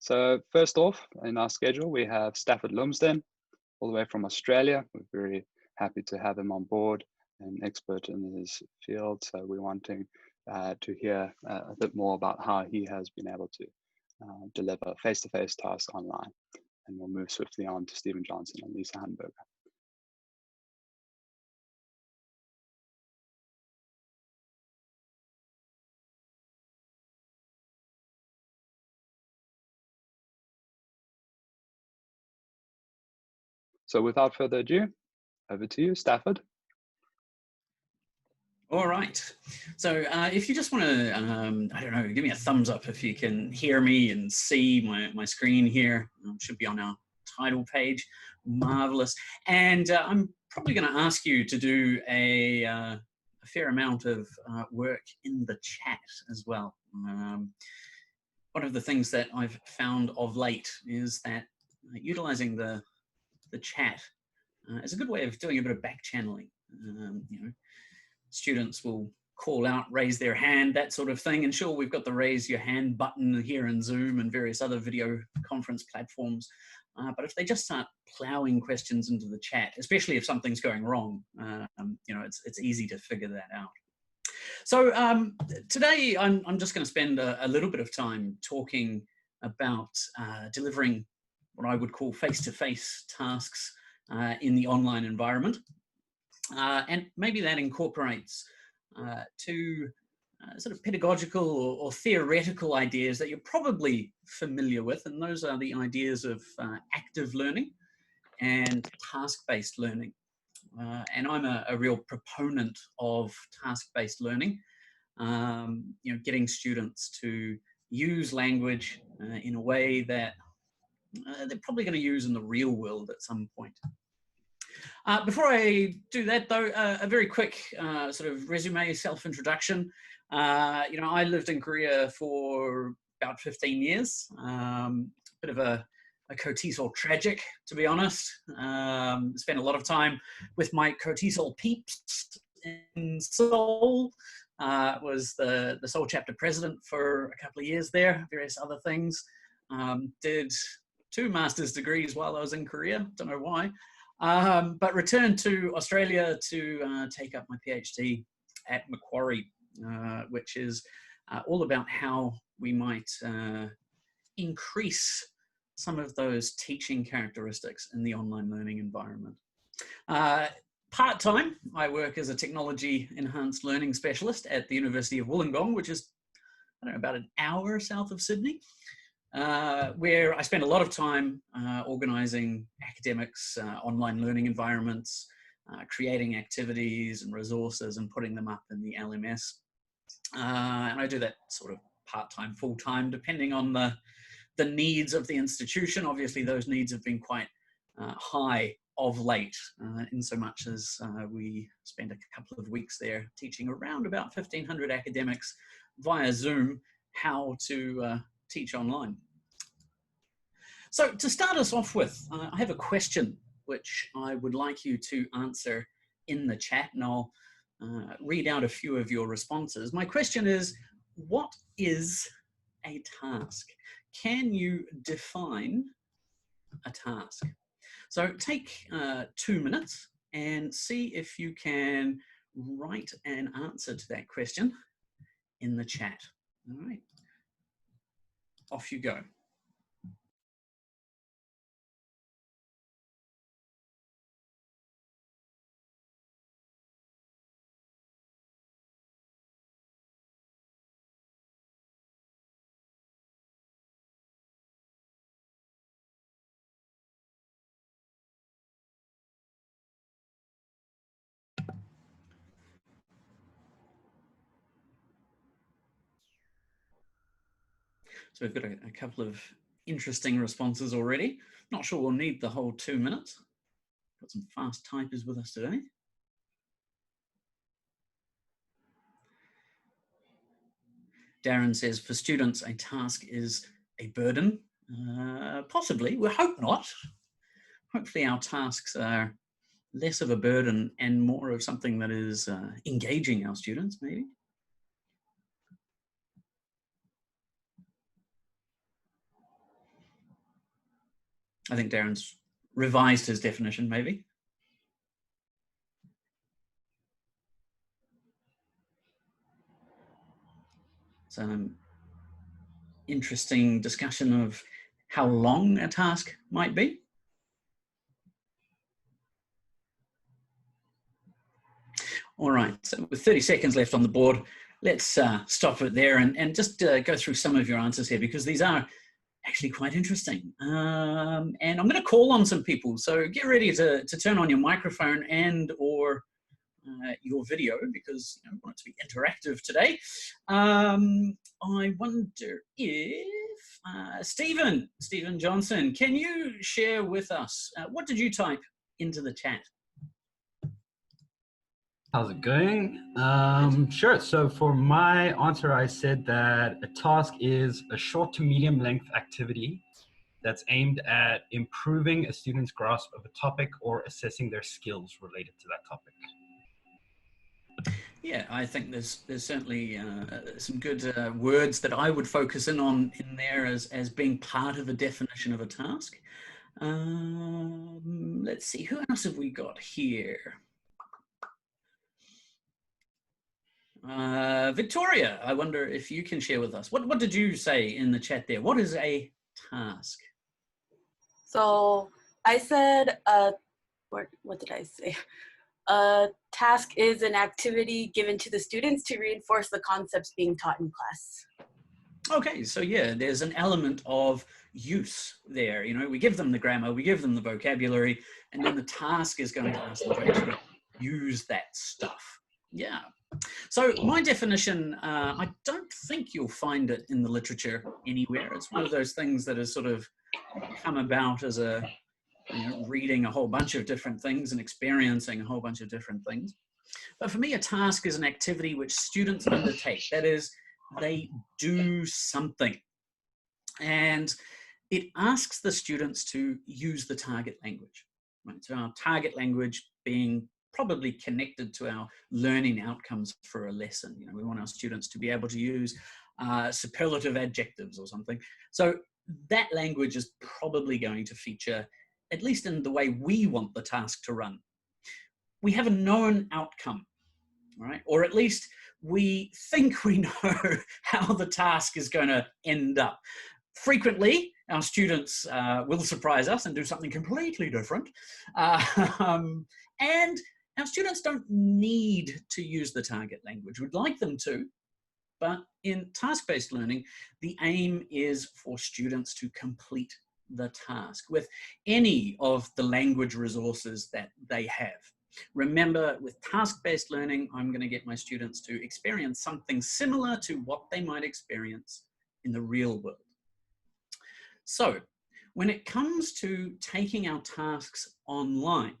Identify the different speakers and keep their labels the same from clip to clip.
Speaker 1: So first off, in our schedule, we have Stafford Lumsden, all the way from Australia. We're very happy to have him on board, an expert in his field. So we're wanting to hear a bit more about how he has been able to deliver face-to-face tasks online. And we'll move swiftly on to Stephen Johnson and Lisa Hanberger. So without further ado, over to you, Stafford.
Speaker 2: All right. So if you just want to, I don't know, give me a thumbs up if you can hear me and see my screen here. It should be on our title page. Marvelous. And I'm probably going to ask you to do a fair amount of work in the chat as well. One of the things that I've found of late is that utilizing the chat is a good way of doing a bit of back channeling. You know, students will call out, raise their hand, that sort of thing. And sure, we've got the raise your hand button here in Zoom and various other video conference platforms. But if they just start plowing questions into the chat, especially if something's going wrong, you know, it's easy to figure that out. So today I'm just going to spend a little bit of time talking about delivering what I would call face-to-face tasks in the online environment. And maybe that incorporates two sort of pedagogical or theoretical ideas that you're probably familiar with, and those are the ideas of active learning and task-based learning. And I'm a real proponent of task-based learning, you know, getting students to use language in a way that they're probably going to use in the real world at some point. Before I do that, though, a very quick sort of resume, self-introduction. You know, I lived in Korea for about 15 years. Bit of a KOTESOL tragic, to be honest. Spent a lot of time with my KOTESOL peeps in Seoul. Was the Seoul chapter president for a couple of years there, various other things. Did 2 master's degrees while I was in Korea, don't know why. But returned to Australia to take up my PhD at Macquarie, which is all about how we might increase some of those teaching characteristics in the online learning environment. Part-time, I work as a technology enhanced learning specialist at the University of Wollongong, which is, I don't know, about an hour south of Sydney. Where I spend a lot of time organizing academics' online learning environments, creating activities and resources and putting them up in the LMS. And I do that sort of part-time, full-time, depending on the needs of the institution. Obviously, those needs have been quite high of late, in so much as we spend a couple of weeks there teaching around about 1,500 academics via Zoom how to teach online. So to start us off with, I have a question which I would like you to answer in the chat, and I'll read out a few of your responses. My question is, what is a task? Can you define a task? So take 2 minutes and see if you can write an answer to that question in the chat. All right. Off you go. So we've got a couple of interesting responses already. Not sure we'll need the whole 2 minutes. Got some fast typers with us today. Darren says, for students, a task is a burden. Possibly, we hope not. Hopefully our tasks are less of a burden and more of something that is engaging our students, maybe. I think Darren's revised his definition, maybe. Some interesting discussion of how long a task might be. All right, so with 30 seconds left on the board, let's stop it there and just go through some of your answers here, because these are actually quite interesting. And I'm going to call on some people, so get ready to turn on your microphone and or your video, because I want it to be interactive today. I wonder if Stephen Johnson, can you share with us, what did you type into the chat?
Speaker 3: How's it going? Sure. So for my answer, I said that a task is a short to medium length activity that's aimed at improving a student's grasp of a topic or assessing their skills related to that topic.
Speaker 2: Yeah, I think there's certainly some good words that I would focus in on in there as being part of a definition of a task. Let's see, who else have we got here? Victoria, I wonder if you can share with us. What did you say in the chat there? What is a task?
Speaker 4: So I said, what did I say? A task is an activity given to the students to reinforce the concepts being taught in class.
Speaker 2: Okay, so yeah, there's an element of use there. You know, we give them the grammar, we give them the vocabulary, and then the task is going to ask them to actually use that stuff. Yeah. So my definition, I don't think you'll find it in the literature anywhere. It's one of those things that has sort of come about as a, reading a whole bunch of different things and experiencing a whole bunch of different things. But for me, a task is an activity which students undertake. That is, they do something. And it asks the students to use the target language. Right? So our target language being probably connected to our learning outcomes for a lesson. We want our students to be able to use superlative adjectives or something. So that language is probably going to feature, at least in the way we want the task to run. We have a known outcome, right? Or at least we think we know how the task is going to end up. Frequently, our students will surprise us and do something completely different. And our students don't need to use the target language. We'd like them to, but in task-based learning, the aim is for students to complete the task with any of the language resources that they have. Remember, with task-based learning, I'm going to get my students to experience something similar to what they might experience in the real world. So, when it comes to taking our tasks online,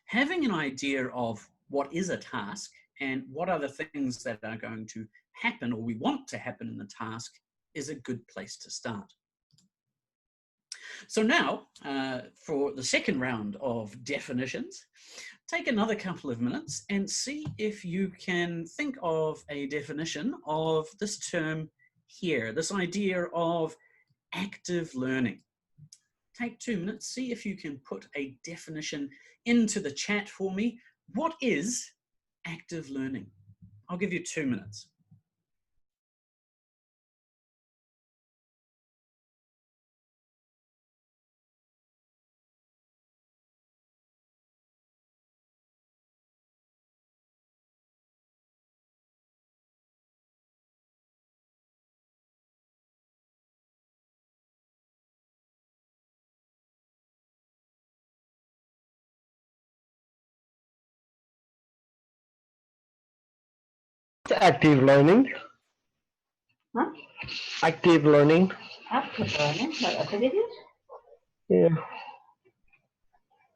Speaker 2: having an idea of what is a task and what are the things that are going to happen or we want to happen in the task is a good place to start. So now, for the second round of definitions, take another couple of minutes and see if you can think of a definition of this term here, this idea of active learning. Take 2 minutes, see if you can put a definition into the chat for me. What is active learning? I'll give you 2 minutes.
Speaker 5: Active learning.
Speaker 6: Huh?
Speaker 5: Active learning.
Speaker 6: Active learning, like activities?
Speaker 5: Yeah.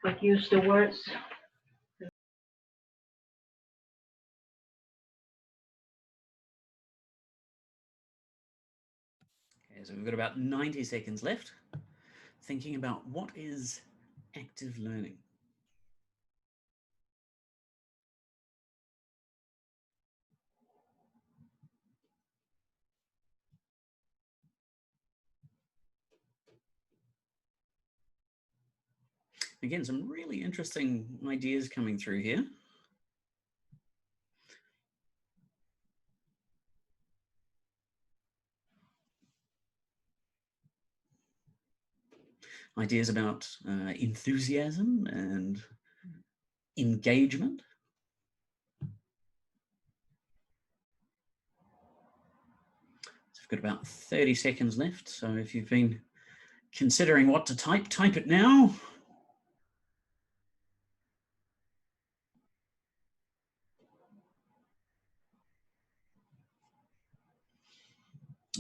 Speaker 6: Like use the words.
Speaker 2: Okay, so we've got about 90 seconds left, thinking about what is active learning. Again, some really interesting ideas coming through here. Ideas about enthusiasm and engagement. So we've got about 30 seconds left. So if you've been considering what to type, type it now.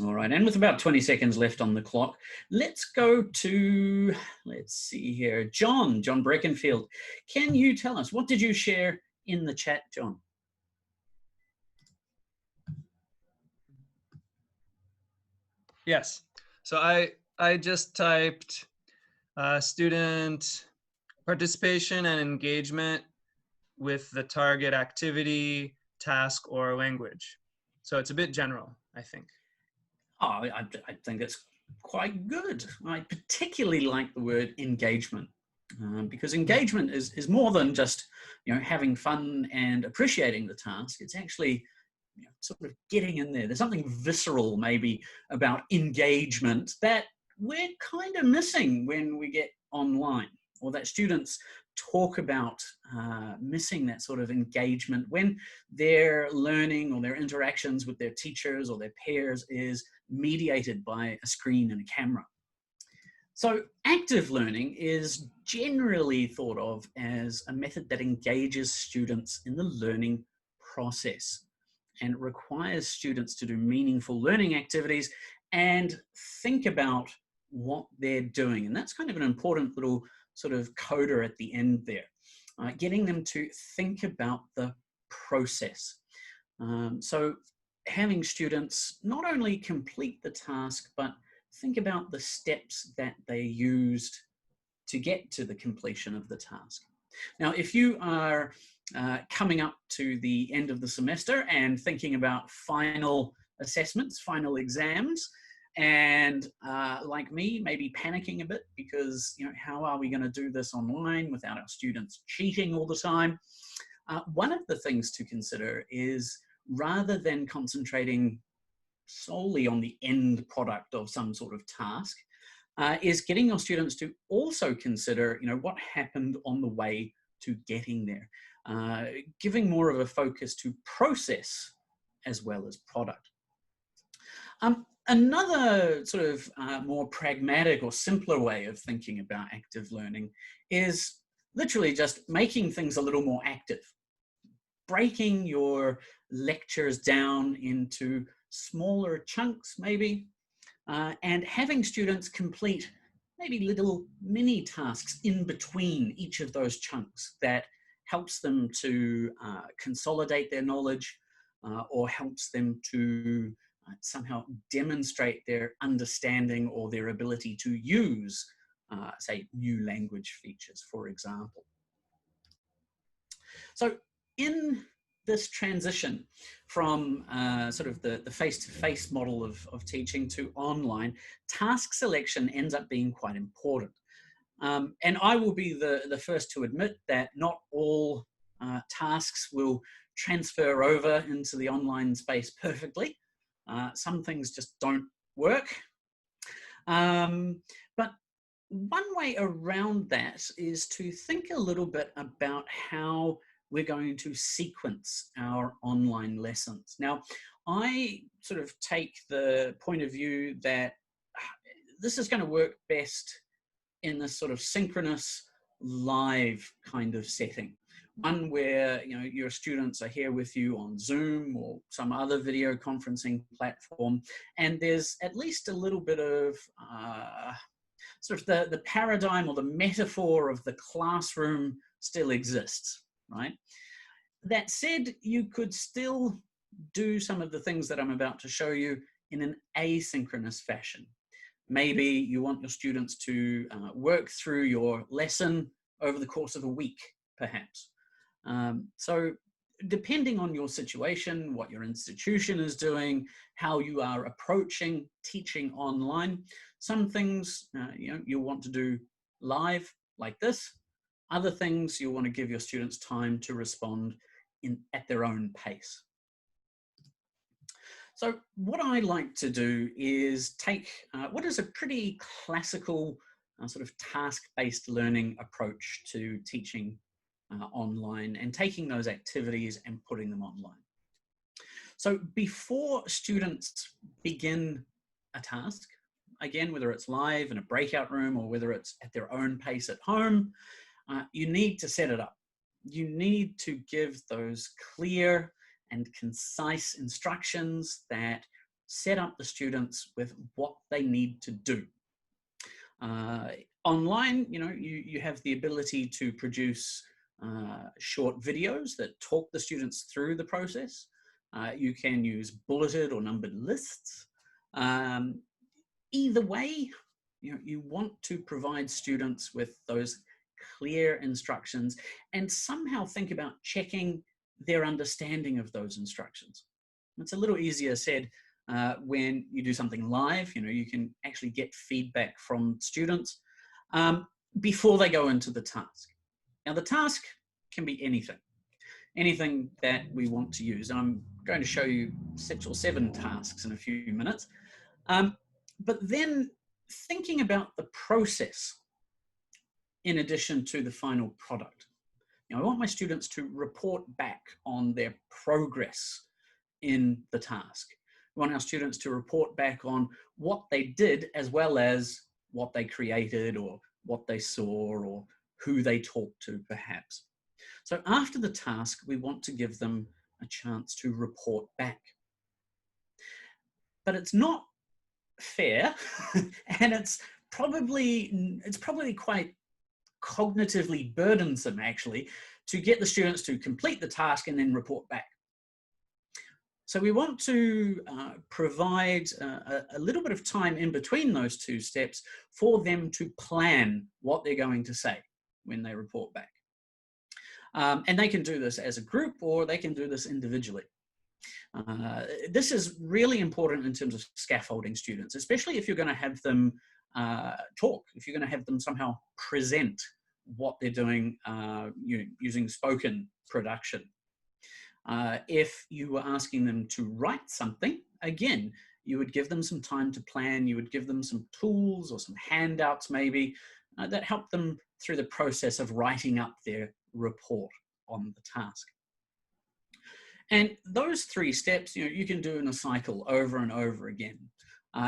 Speaker 2: All right, and with about 20 seconds left on the clock, let's go to, let's see here, John Breckenfield. Can you tell us, what did you share in the chat, John?
Speaker 7: Yes, so I just typed student participation and engagement with the target activity, task, or language. So it's a bit general, I think.
Speaker 2: Oh, I think it's quite good. I particularly like the word engagement because engagement is more than just, you know, having fun and appreciating the task. It's actually, you know, sort of getting in there. There's something visceral maybe about engagement that we're kind of missing when we get online, or that students talk about missing that sort of engagement when their learning or their interactions with their teachers or their peers is mediated by a screen and a camera. So active learning is generally thought of as a method that engages students in the learning process, and it requires students to do meaningful learning activities and think about what they're doing. And that's kind of an important little sort of coda at the end there, getting them to think about the process. So having students not only complete the task, but think about the steps that they used to get to the completion of the task. Now, if you are coming up to the end of the semester and thinking about final assessments, final exams, and like me, maybe panicking a bit because, you know, how are we going to do this online without our students cheating all the time? One of the things to consider is, rather than concentrating solely on the end product of some sort of task, is getting your students to also consider, you know, what happened on the way to getting there, giving more of a focus to process as well as product. Another sort of more pragmatic or simpler way of thinking about active learning is literally just making things a little more active, breaking your lectures down into smaller chunks maybe, and having students complete maybe little mini tasks in between each of those chunks that helps them to consolidate their knowledge or helps them to somehow demonstrate their understanding or their ability to use, say, new language features, for example. So in this transition from sort of the face-to-face model of teaching to online, task selection ends up being quite important. And I will be the first to admit that not all tasks will transfer over into the online space perfectly. Some things just don't work. But one way around that is to think a little bit about how we're going to sequence our online lessons. Now, I sort of take the point of view that this is going to work best in this sort of synchronous live kind of setting. One where, you know, your students are here with you on Zoom or some other video conferencing platform, and there's at least a little bit of sort of the paradigm or the metaphor of the classroom still exists, right? That said, you could still do some of the things that I'm about to show you in an asynchronous fashion. Maybe you want your students to work through your lesson over the course of a week, perhaps. So depending on your situation, what your institution is doing, how you are approaching teaching online, some things you know, you'll want to do live like this, Other things, you'll want to give your students time to respond at their own pace. So what I like to do is take what is a pretty classical sort of task-based learning approach to teaching online and taking those activities and putting them online. So before students begin a task, again, whether it's live in a breakout room or whether it's at their own pace at home, you need to set it up. You need to give those clear and concise instructions that set up the students with what they need to do. Online, you have the ability to produce short videos that talk the students through the process. You can use bulleted or numbered lists. Either way, you want to provide students with those clear instructions and somehow think about checking their understanding of those instructions. It's a little easier said when you do something live. You can actually get feedback from students before they go into the task. Now, the task can be anything that we want to use. And I'm going to show you 6 or 7 tasks in a few minutes. But then thinking about the process in addition to the final product. I want my students to report back on their progress in the task. We want our students to report back on what they did as well as what they created or what they saw or who they talked to perhaps. So after the task, we want to give them a chance to report back. But it's not fair and it's probably quite cognitively burdensome actually to get the students to complete the task and then report back. So we want to provide a little bit of time in between those 2 steps for them to plan what they're going to say when they report back. And they can do this as a group or they can do this individually. This is really important in terms of scaffolding students, especially if you're going to have them talk, if you're going to have them somehow present what they're doing using spoken production. If you were asking them to write something, again, you would give them some time to plan, you would give them some tools or some handouts maybe that help them through the process of writing up their report on the task. And those 3 steps, you can do in a cycle over and over again.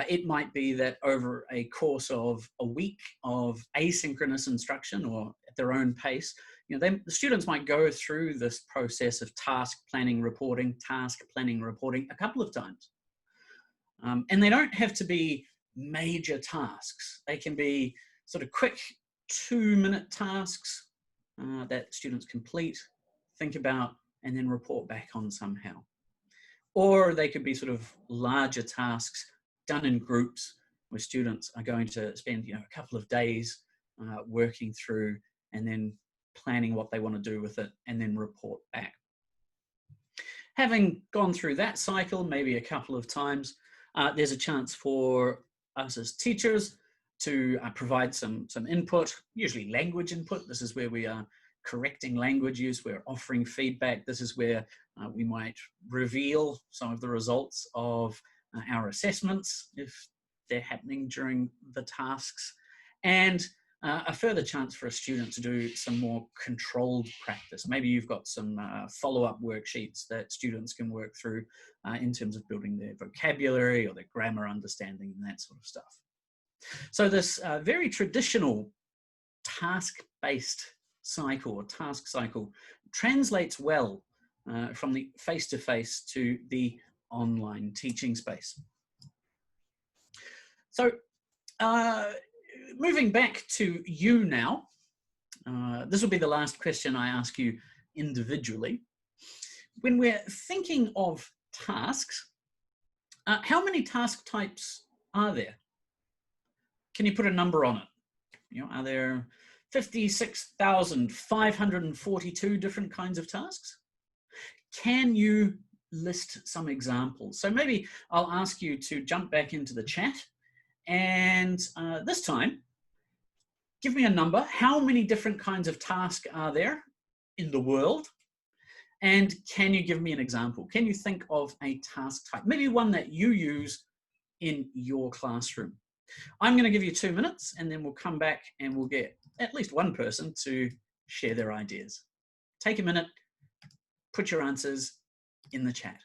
Speaker 2: It might be that over a course of a week of asynchronous instruction or at their own pace, the students might go through this process of task planning, reporting a couple of times. And they don't have to be major tasks. They can be sort of quick 2-minute tasks that students complete, think about, and then report back on somehow. Or they could be sort of larger tasks done in groups where students are going to spend a couple of days working through and then planning what they want to do with it and then report back. Having gone through that cycle maybe a couple of times, there's a chance for us as teachers to provide some input, usually language input. This is where we are correcting language use, we're offering feedback. This is where we might reveal some of the results of our assessments if they're happening during the tasks, and a further chance for a student to do some more controlled practice. Maybe you've got some follow-up worksheets that students can work through in terms of building their vocabulary or their grammar understanding and that sort of stuff. So this very traditional task-based cycle or task cycle translates well from the face-to-face to the online teaching space. So moving back to you now, this will be the last question I ask you individually. When we're thinking of tasks, how many task types are there? Can you put a number on it? Are there 56,542 different kinds of tasks? Can you list some examples? So maybe I'll ask you to jump back into the chat and this time give me a number. How many different kinds of tasks are there in the world? And can you give me an example? Can you think of a task type? Maybe one that you use in your classroom. I'm going to give you 2 minutes, and then we'll come back and we'll get at least one person to share their ideas. Take a minute, put your answers in the chat.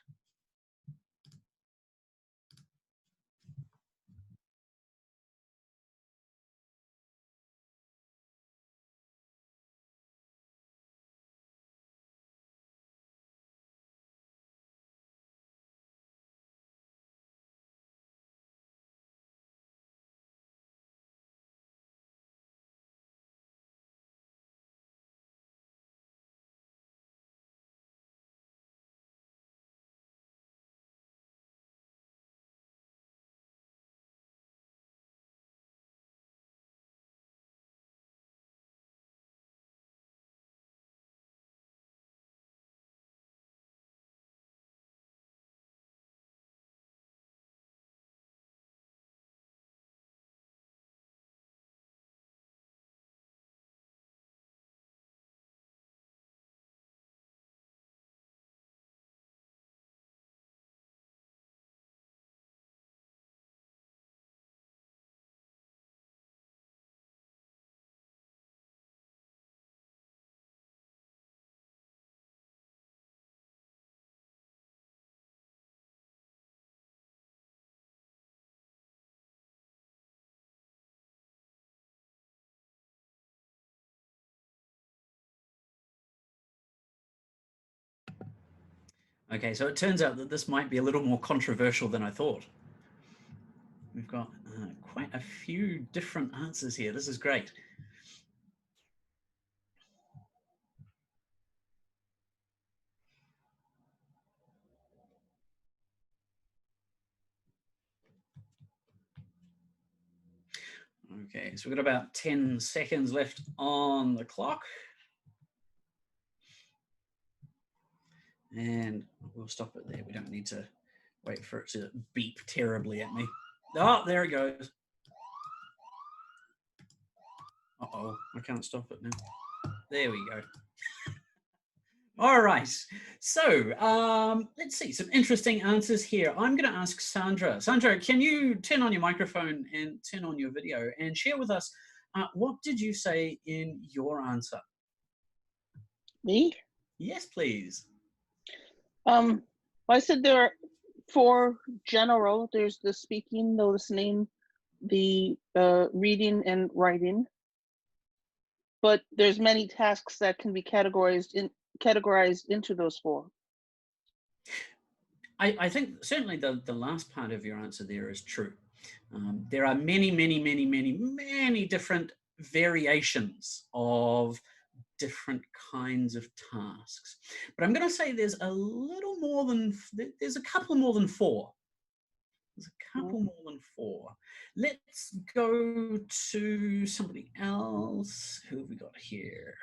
Speaker 2: Okay, so it turns out that this might be a little more controversial than I thought. We've got quite a few different answers here. This is great. Okay, so we've got about 10 seconds left on the clock. And we'll stop it there. We don't need to wait for it to beep terribly at me. Oh, there it goes. Uh-oh, I can't stop it now. There we go. All right, so let's see, some interesting answers here. I'm going to ask Sandra. Sandra, can you turn on your microphone and turn on your video and share with us what did you say in your answer?
Speaker 8: Me?
Speaker 2: Yes, please.
Speaker 8: I said there are 4 general. There's the speaking, the listening, the reading and writing. But there's many tasks that can be categorized into those 4.
Speaker 2: I think certainly the last part of your answer there is true. There are many different variations of different kinds of tasks. But I'm going to say there's a little more than, there's a couple more than 4. There's a couple more than 4. Let's go to somebody else. Who have we got here?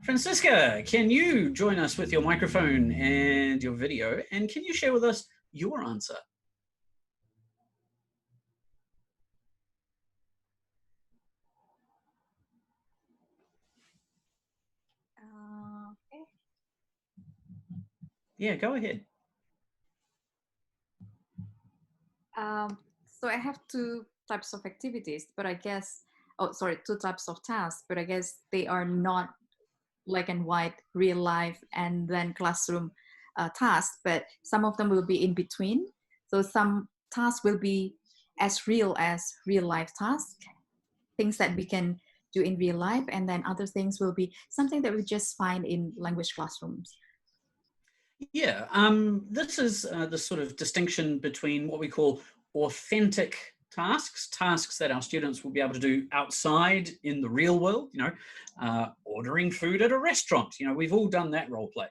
Speaker 2: Francisca, can you join us with your microphone and your video? And can you share with us your answer?
Speaker 9: Okay.
Speaker 2: Yeah, go ahead.
Speaker 9: So I have 2 types of activities, but I guess, oh, sorry, 2 types of tasks, but I guess they are not black and white, real life, and then classroom tasks, but some of them will be in between. So some tasks will be as real life tasks, things that we can do in real life, and then other things will be something that we just find in language classrooms.
Speaker 2: Yeah, this is the sort of distinction between what we call authentic tasks, tasks that our students will be able to do outside in the real world, you know, ordering food at a restaurant, you know, we've all done that role play,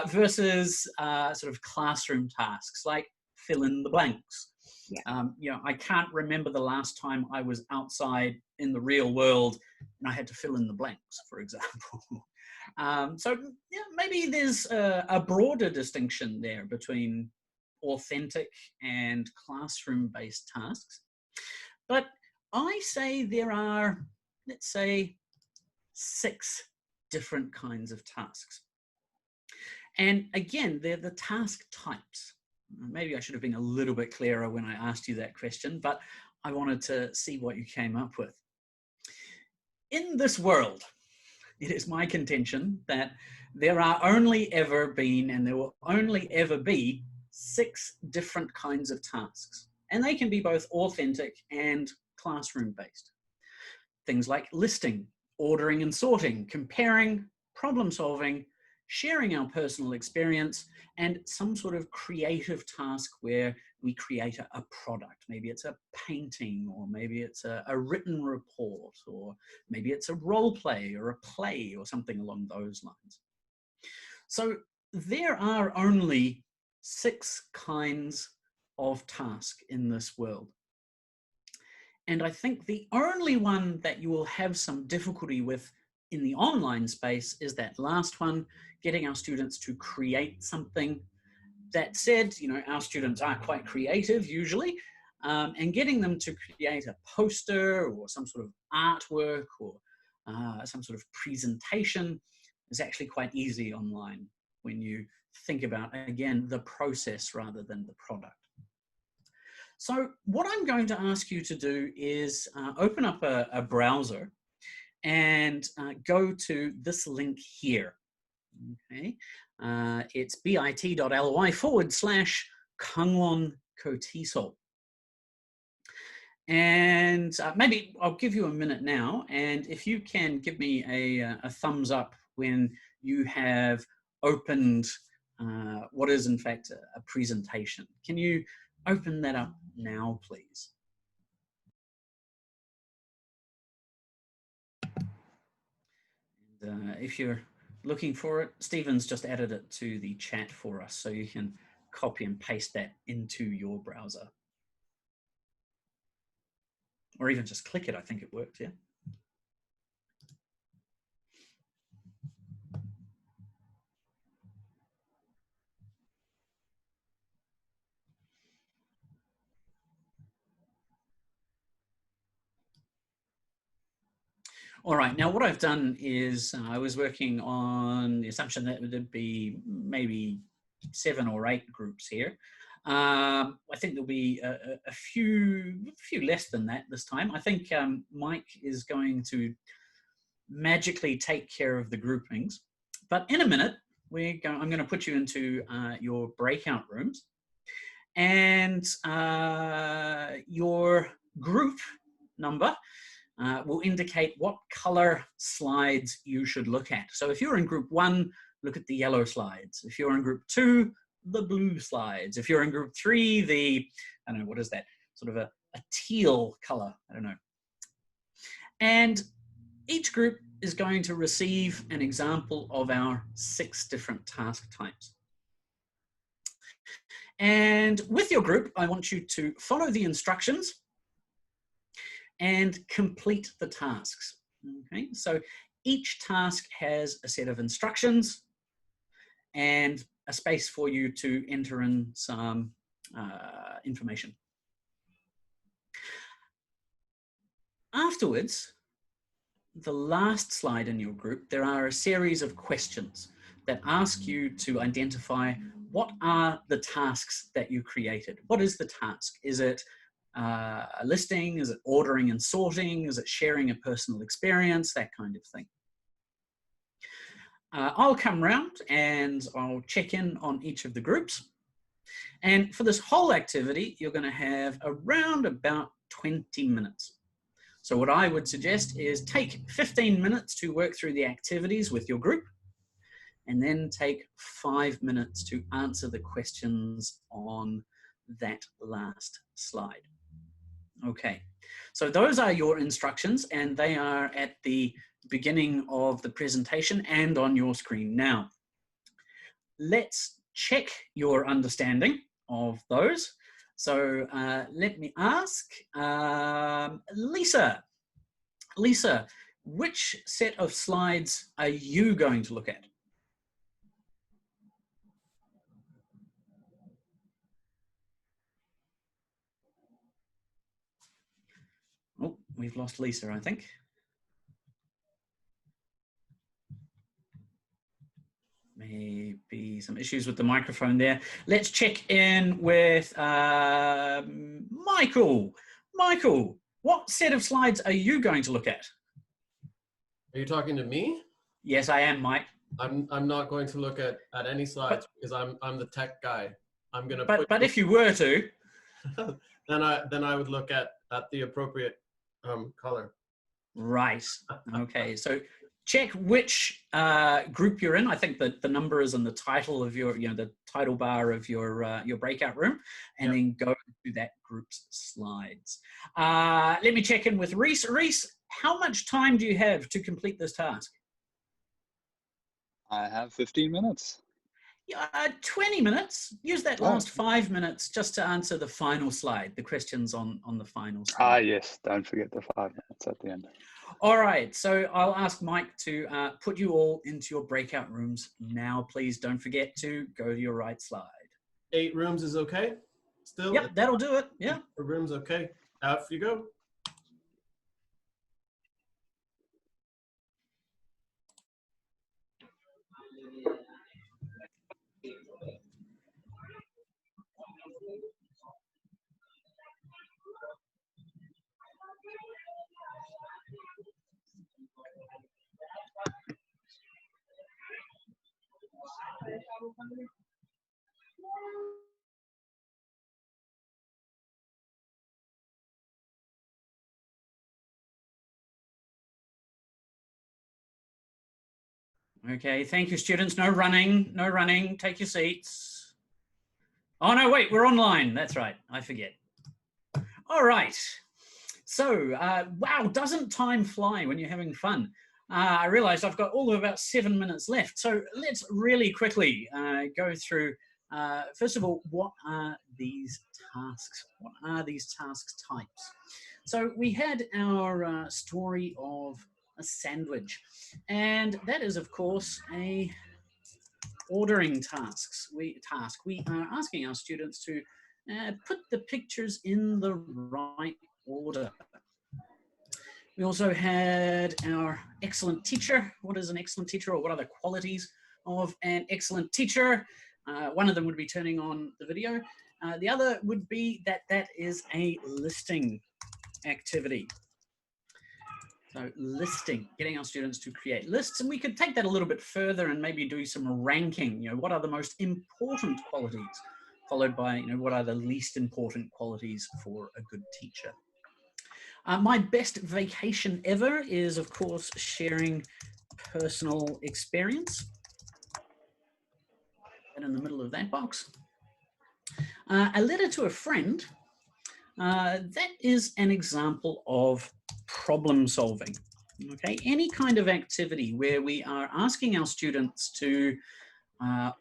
Speaker 2: versus sort of classroom tasks like fill in the blanks. Yeah. You know, I can't remember the last time I was outside in the real world and I had to fill in the blanks, for example. So yeah, maybe there's a broader distinction there between authentic and classroom-based tasks. But I say there are, let's say, 6 different kinds of tasks. And again, they're the task types. Maybe I should have been a little bit clearer when I asked you that question, but I wanted to see what you came up with. In this world, it is my contention that there are only ever been, and there will only ever be, 6 different kinds of tasks. And they can be both authentic and classroom-based. Things like listing, ordering and sorting, comparing, problem solving, sharing our personal experience, and some sort of creative task where we create a product. Maybe it's a painting, or maybe it's a written report, or maybe it's a role play or a play or something along those lines. So there are only 6 kinds of task in this world. And I think the only one that you will have some difficulty with in the online space is that last one, getting our students to create something. That said, you know, our students are quite creative usually, and getting them to create a poster or some sort of artwork or some sort of presentation is actually quite easy online when you think about, again, the process rather than the product. So what I'm going to ask you to do is open up a browser and go to this link here. Okay, it's bit.ly/Gangwon KOTESOL. And maybe I'll give you a minute now, and if you can give me a thumbs up when you have opened what is in fact a presentation. Can you open that up now, please? And if you're looking for it, Stephen's just added it to the chat for us, so you can copy and paste that into your browser. Or even just click it, I think it works, yeah. All right, now what I've done is I was working on the assumption that there'd be maybe 7 or 8 groups here. I think there'll be a few less than that this time. I think Mike is going to magically take care of the groupings. But in a minute, I'm going to put you into your breakout rooms. And your group number will indicate what color slides you should look at. So if you're in group 1, look at the yellow slides. If you're in group 2, the blue slides. If you're in group 3, I don't know, what is that? Sort of a teal color, I don't know. And each group is going to receive an example of our 6 different task types. And with your group, I want you to follow the instructions and complete the tasks. Okay, so each task has a set of instructions and a space for you to enter in some information. Afterwards, the last slide in your group, there are a series of questions that ask you to identify what are the tasks that you created. What is the task? Is it a listing? Is it ordering and sorting? Is it sharing a personal experience? That kind of thing. I'll come round and I'll check in on each of the groups. And for this whole activity, you're going to have around about 20 minutes. So what I would suggest is take 15 minutes to work through the activities with your group, and then take 5 minutes to answer the questions on that last slide. Okay, so those are your instructions, and they are at the beginning of the presentation and on your screen now. Let's check your understanding of those. So let me ask Lisa. Lisa, which set of slides are you going to look at? we've lost Lisa, I think. Maybe some issues with the microphone there. Let's check in with Michael. Michael, what set of slides are you going to look at?
Speaker 10: Are you talking to me?
Speaker 2: Yes, I am, Mike.
Speaker 10: I'm not going to look at any slides because I'm the tech guy. I'm gonna.
Speaker 2: But if you were to,
Speaker 10: then I would look at the appropriate color.
Speaker 2: Right. Okay. So check which group you're in. I think that the number is in the title of your, the title bar of your breakout room, and then go to that group's slides. Let me check in with Reese. Reese, how much time do you have to complete this task?
Speaker 1: I have 15 minutes.
Speaker 2: 20 minutes. Use that last 5 minutes just to answer the final slide, the questions on the final slide.
Speaker 1: Yes, don't forget the 5 minutes at the end.
Speaker 2: All right, so I'll ask Mike to put you all into your breakout rooms now. Please don't forget to go to your right slide.
Speaker 10: 8 rooms is okay? Still?
Speaker 2: Yep, that'll do it, yeah.
Speaker 10: 8 rooms, okay. Out you go.
Speaker 2: Okay, thank you, students. No running, no running. Take your seats. Oh, no, wait, we're online. That's right, I forget. All right. So, wow, doesn't time fly when you're having fun? I realized I've got all of about 7 minutes left. So let's really quickly go through, first of all, what are these tasks? What are these task types? So we had our story of a sandwich, and that is, of course, a ordering tasks. We are asking our students to put the pictures in the right order. We also had our excellent teacher. What is an excellent teacher, or what are the qualities of an excellent teacher? One of them would be turning on the video. The other would be that is a listing activity. So listing, getting our students to create lists, and we could take that a little bit further and maybe do some ranking. What are the most important qualities, followed by what are the least important qualities for a good teacher. My best vacation ever is, of course, sharing personal experience. And in the middle of that box, a letter to a friend. That is an example of problem solving. Okay, any kind of activity where we are asking our students to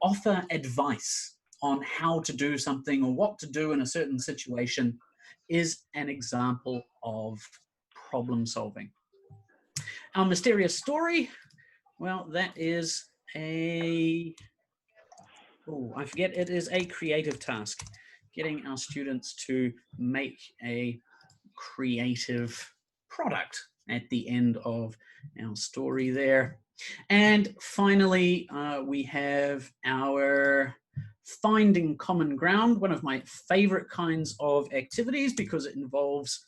Speaker 2: offer advice on how to do something or what to do in a certain situation is an example of problem solving. Our mysterious story, well, that is I forget, it is a creative task, getting our students to make a creative product at the end of our story there. And finally, we have our finding common ground, one of my favorite kinds of activities because it involves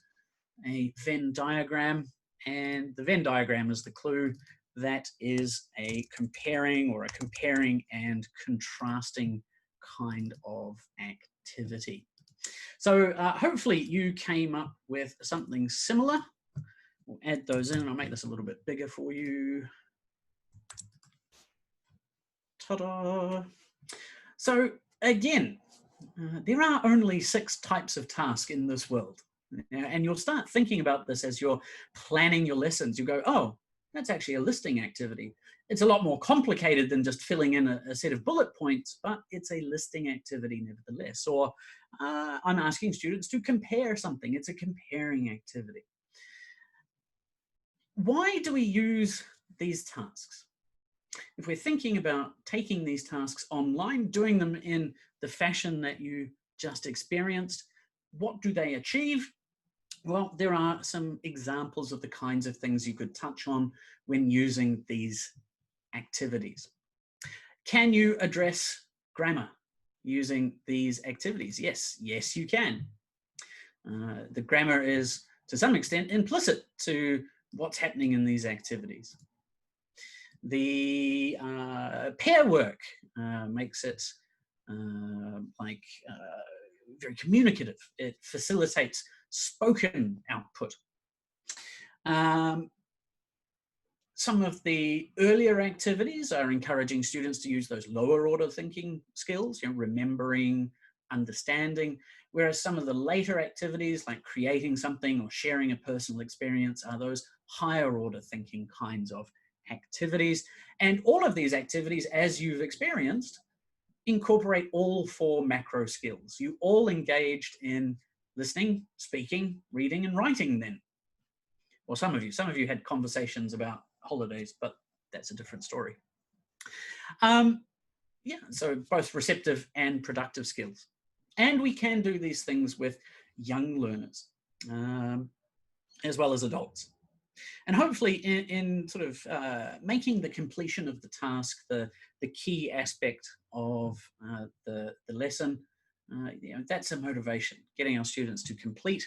Speaker 2: a Venn diagram, and the Venn diagram is the clue. That is a comparing and contrasting kind of activity. So hopefully you came up with something similar. We'll add those in, and I'll make this a little bit bigger for you. Ta-da! So again, there are only 6 types of tasks in this world. And you'll start thinking about this as you're planning your lessons. You go, oh, that's actually a listing activity. It's a lot more complicated than just filling in a set of bullet points, but it's a listing activity nevertheless. Or I'm asking students to compare something. It's a comparing activity. Why do we use these tasks? If we're thinking about taking these tasks online, doing them in the fashion that you just experienced, what do they achieve? Well, there are some examples of the kinds of things you could touch on when using these activities. Can you address grammar using these activities? Yes, yes, you can. The grammar is, to some extent, implicit to what's happening in these activities. The pair work makes it very communicative. It facilitates spoken output. Some of the earlier activities are encouraging students to use those lower order thinking skills, remembering, understanding, whereas some of the later activities like creating something or sharing a personal experience are those higher order thinking kinds of activities. And all of these activities, as you've experienced, incorporate all 4 macro skills. You all engaged in listening, speaking, reading, and writing then. Or some of you had conversations about holidays, but that's a different story. Yeah, so both receptive and productive skills. And we can do these things with young learners, as well as adults. And hopefully in sort of making the completion of the task the key aspect of the lesson, that's a motivation, getting our students to complete.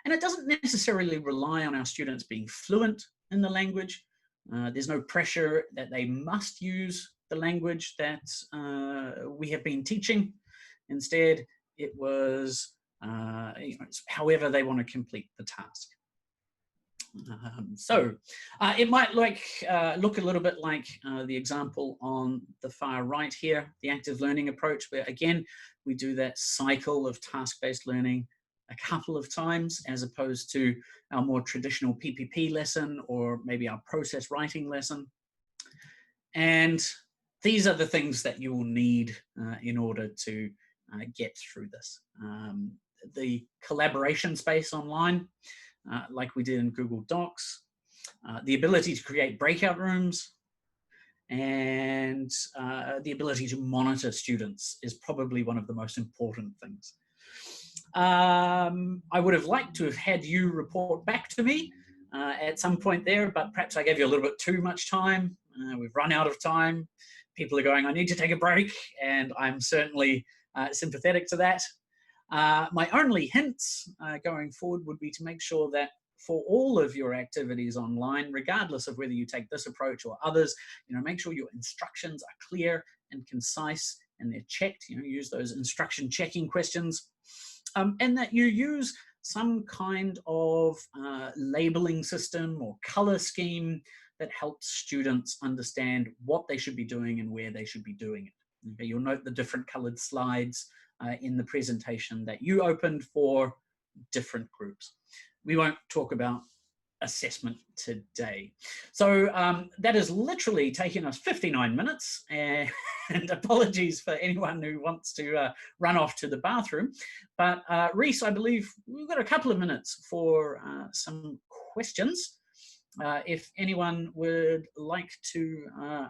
Speaker 2: And it doesn't necessarily rely on our students being fluent in the language. There's no pressure that they must use the language that we have been teaching. Instead, it was however they want to complete the task. It might look a little bit like the example on the far right here, the active learning approach, where again, we do that cycle of task-based learning a couple of times as opposed to our more traditional PPP lesson or maybe our process writing lesson. And these are the things that you will need in order to get through this. The collaboration space online, like we did in Google Docs, the ability to create breakout rooms, and the ability to monitor students is probably one of the most important things. I would have liked to have had you report back to me at some point there, but perhaps I gave you a little bit too much time. We've run out of time. People are going, I need to take a break, and I'm certainly sympathetic to that. My only hints going forward would be to make sure that for all of your activities online, regardless of whether you take this approach or others, make sure your instructions are clear and concise and they're checked. Use those instruction checking questions, and that you use some kind of labeling system or color scheme that helps students understand what they should be doing and where they should be doing it. Okay, you'll note the different colored slides in the presentation that you opened for different groups. We won't talk about assessment today. So that has literally taken us 59 minutes, and apologies for anyone who wants to run off to the bathroom. But Reese, I believe we've got a couple of minutes for some questions. If anyone would like to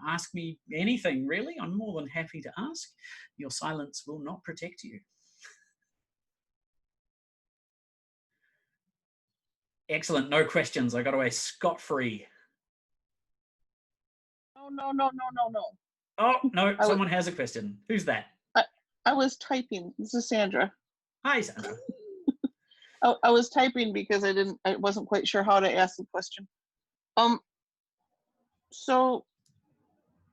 Speaker 2: ask me anything, really, I'm more than happy to ask. Your silence will not protect you. Excellent, no questions. I got away scot-free.
Speaker 8: No.
Speaker 2: Oh, no, someone has a question. Who's that?
Speaker 8: I was typing. This is Sandra.
Speaker 2: Hi, Sandra.
Speaker 8: I was typing because I wasn't quite sure how to ask the question. So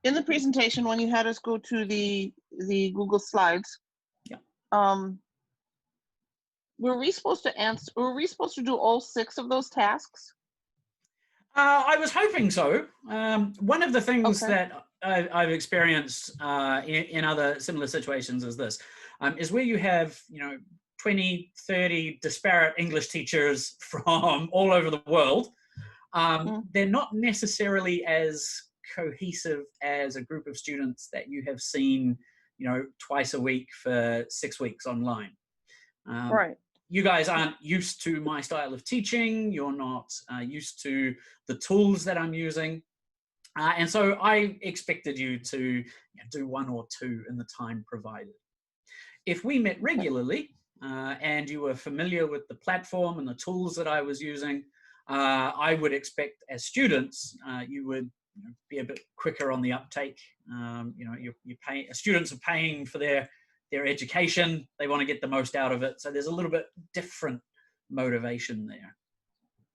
Speaker 8: in the presentation, when you had us go to the Google Slides,
Speaker 2: yeah.
Speaker 8: Were we supposed to do all 6 of those tasks?
Speaker 2: I was hoping so. One of the things that I've experienced in other similar situations as this is where you have 20, 30 disparate English teachers from all over the world. They're not necessarily as cohesive as a group of students that you have seen twice a week for 6 weeks online.
Speaker 8: Right.
Speaker 2: You guys aren't used to my style of teaching. You're not used to the tools that I'm using. And so I expected you to do 1 or 2 in the time provided. If we met regularly, and you were familiar with the platform and the tools that I was using, I would expect as students, you would be a bit quicker on the uptake. Students are paying for their education. They want to get the most out of it. So there's a little bit different motivation there.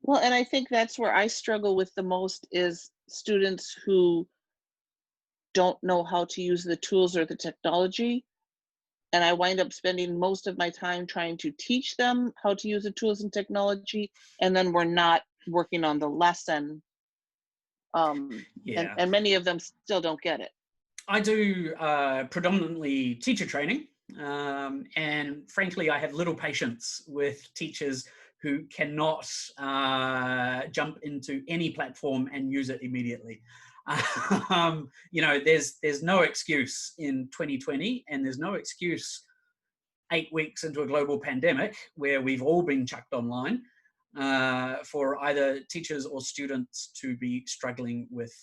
Speaker 8: Well, and I think that's where I struggle with the most is students who don't know how to use the tools or the technology. And I wind up spending most of my time trying to teach them how to use the tools and technology. And then we're not working on the lesson. And many of them still don't get it.
Speaker 2: I do predominantly teacher training. And frankly, I have little patience with teachers who cannot jump into any platform and use it immediately. There's no excuse in 2020, and there's no excuse 8 weeks into a global pandemic where we've all been chucked online for either teachers or students to be struggling with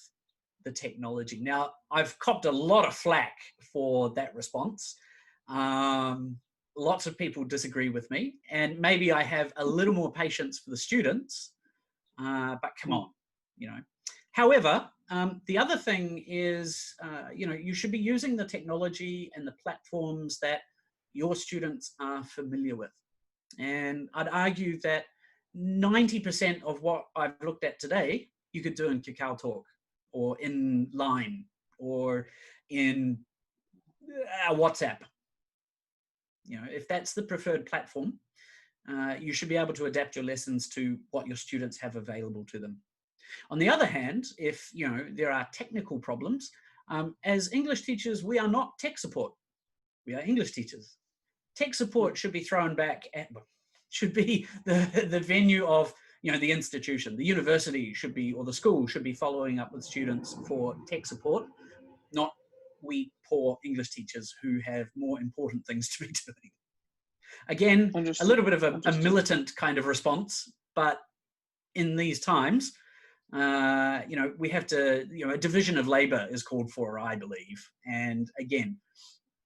Speaker 2: the technology. Now, I've copped a lot of flack for that response. Lots of people disagree with me, and maybe I have a little more patience for the students, but come on, However, the other thing is, you should be using the technology and the platforms that your students are familiar with. And I'd argue that 90% of what I've looked at today, you could do in KakaoTalk or in Line or in WhatsApp. If that's the preferred platform, you should be able to adapt your lessons to what your students have available to them. On the other hand, if there are technical problems, as English teachers, we are not tech support. We are English teachers. Tech support should be thrown back at, should be the venue of the institution. The university should be, or the school should be following up with students for tech support, not we poor English teachers who have more important things to be doing. Again, a little bit of a militant kind of response, but in these times, we have to, a division of labor is called for, I believe. And again,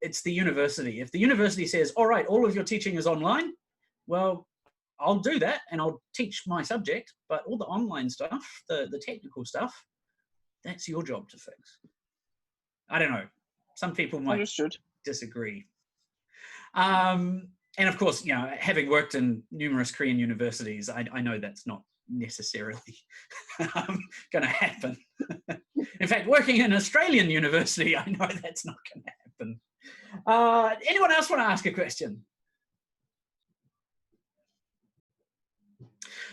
Speaker 2: it's the university. If the university says, all right, all of your teaching is online, well, I'll do that and I'll teach my subject, but all the online stuff, the technical stuff, that's your job to fix. I don't know. Some people might disagree. And of course, having worked in numerous Korean universities, I know that's not necessarily going to happen. In fact, working in an Australian university, I know that's not going to happen. Anyone else want to ask a question?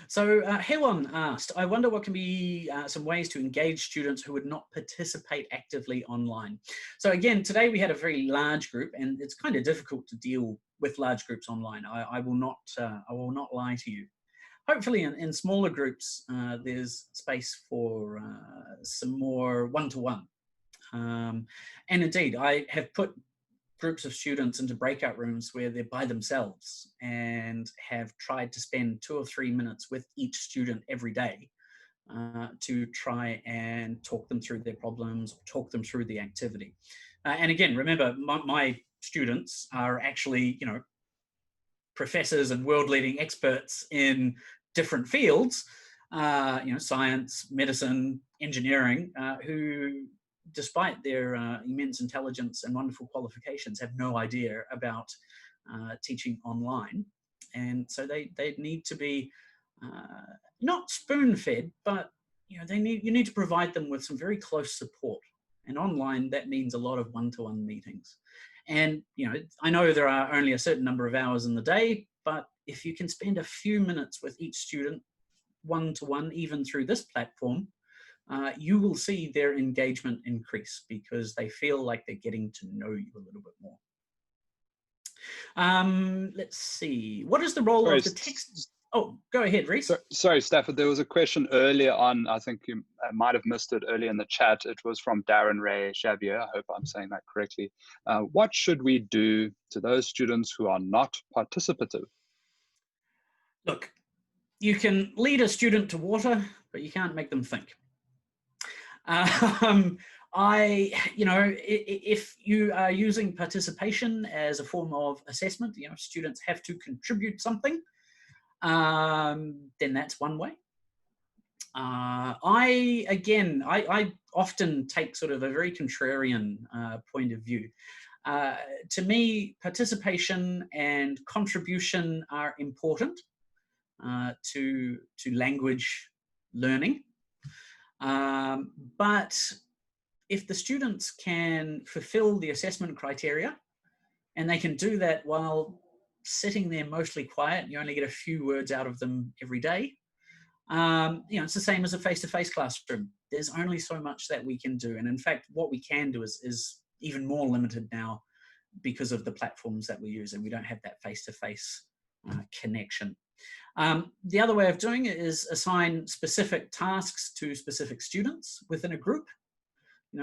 Speaker 2: So Hewon asked, I wonder what can be some ways to engage students who would not participate actively online. So again, today we had a very large group, and it's kind of difficult to deal with large groups online. I will not lie to you. Hopefully in smaller groups, there's space for some more one-to-one. And indeed, I have put groups of students into breakout rooms where they're by themselves and have tried to spend 2 or 3 minutes with each student every day to try and talk them through their problems, talk them through the activity. And again, remember, my students are actually, professors and world-leading experts in different fields, science, medicine, engineering, who, despite their immense intelligence and wonderful qualifications, have no idea about teaching online. And so they need to be not spoon-fed, but you need to provide them with some very close support. And online, that means a lot of one-to-one meetings. And I know there are only a certain number of hours in the day, but if you can spend a few minutes with each student one-to-one, even through this platform, you will see their engagement increase because they feel like they're getting to know you a little bit more. Let's see. What is the role of the text? Oh, go ahead, Reese.
Speaker 1: Sorry, Stafford. There was a question earlier on. I think you might have missed it earlier in the chat. It was from Darren Ray Xavier. I hope I'm saying that correctly. What should we do to those students who are not participative?
Speaker 2: Look, you can lead a student to water, but you can't make them think. If you are using participation as a form of assessment, students have to contribute something, then that's one way. I often take sort of a very contrarian point of view. To me, participation and contribution are important to language learning. But if the students can fulfill the assessment criteria, and they can do that while sitting there mostly quiet, you only get a few words out of them every day, it's the same as a face-to-face classroom. There's only so much that we can do. And in fact, what we can do is even more limited now because of the platforms that we use, and we don't have that face-to-face connection. The other way of doing it is assign specific tasks to specific students within a group.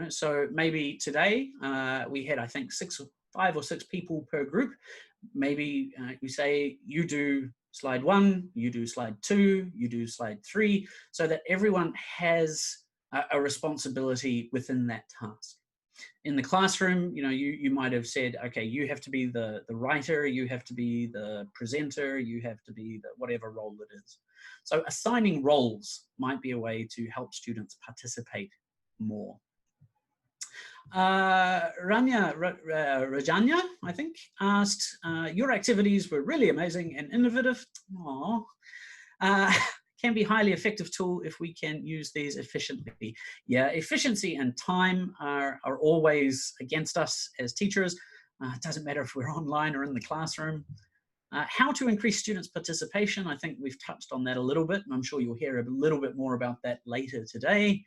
Speaker 2: So maybe today we had, I think, 5 or 6 people per group. Maybe you say you do slide 1, you do slide 2, you do slide 3, so that everyone has a responsibility within that task. In the classroom, you might have said, okay, you have to be the writer, you have to be the presenter, you have to be the whatever role it is. So assigning roles might be a way to help students participate more. Rajanya, I think, asked, your activities were really amazing and innovative. Can be highly effective tool if we can use these efficiently. Yeah, efficiency and time are always against us as teachers. It doesn't matter if we're online or in the classroom. How to increase students' participation, I think we've touched on that a little bit, and I'm sure you'll hear a little bit more about that later today.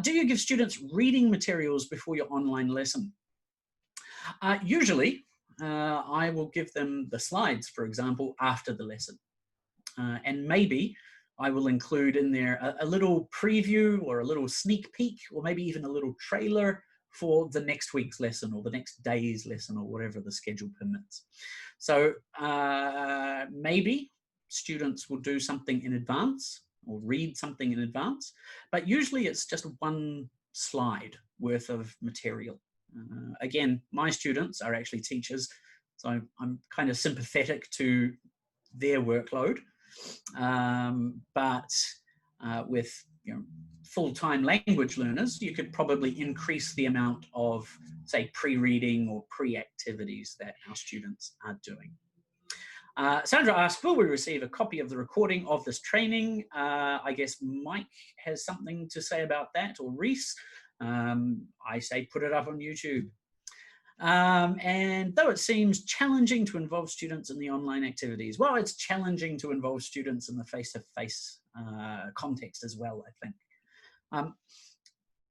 Speaker 2: Do you give students reading materials before your online lesson? Usually, I will give them the slides, for example, after the lesson. And maybe I will include in there a little preview or a little sneak peek, or maybe even a little trailer for the next week's lesson or the next day's lesson or whatever the schedule permits. So maybe students will do something in advance or read something in advance, but usually it's just one slide worth of material. Again, my students are actually teachers, so I'm kind of sympathetic to their workload. But with full-time language learners, you could probably increase the amount of, say, pre-reading or pre-activities that our students are doing. Sandra asked, will we receive a copy of the recording of this training? I guess Mike has something to say about that, or Reese. I say put it up on YouTube. And though it seems challenging to involve students in the online activities, well, it's challenging to involve students in the face-to-face context as well, I think.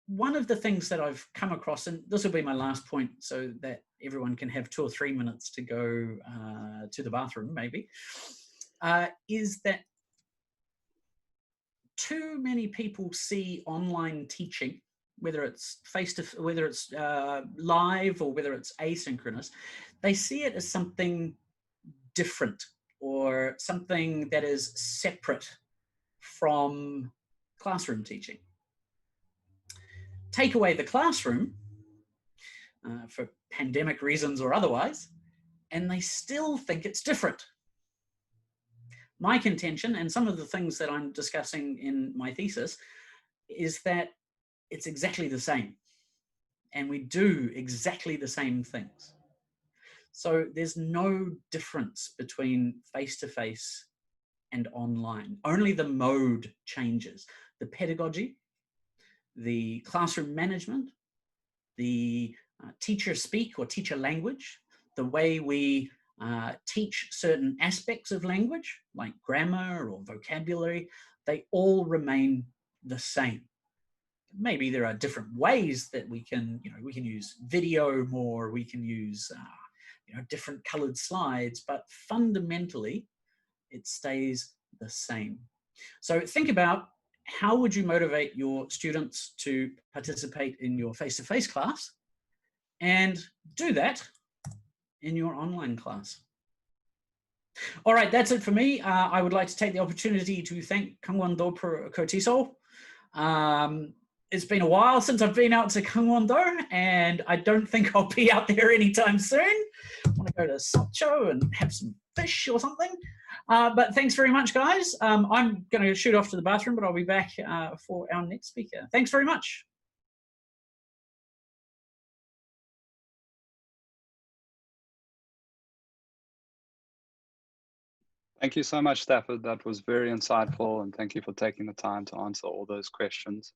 Speaker 2: One of the things that I've come across, and this will be my last point so that everyone can have 2 or 3 minutes to go to the bathroom, maybe, is that too many people see online teaching, whether it's whether it's live or whether it's asynchronous, they see it as something different or something that is separate from classroom teaching. Take away the classroom for pandemic reasons or otherwise, and they still think it's different. My contention, and some of the things that I'm discussing in my thesis, is that it's exactly the same, and we do exactly the same things. So there's no difference between face-to-face and online. Only the mode changes. The pedagogy, the classroom management, the teacher speak or teacher language, the way we teach certain aspects of language, like grammar or vocabulary, they all remain the same. Maybe there are different ways that we can use video more, we can use different colored slides, but fundamentally it stays the same. So think about, how would you motivate your students to participate in your face-to-face class, and do that in your online class. All right, that's it for me. I would like to take the opportunity to thank Gangwon for KOTESOL. it's been a while since I've been out to Gangwon, and I don't think I'll be out there anytime soon. I want to go to Sokcho and have some fish or something. But thanks very much, guys. I'm going to shoot off to the bathroom, but I'll be back for our next speaker. Thanks very much.
Speaker 1: Thank you so much, Stafford. That was very insightful, and thank you for taking the time to answer all those questions.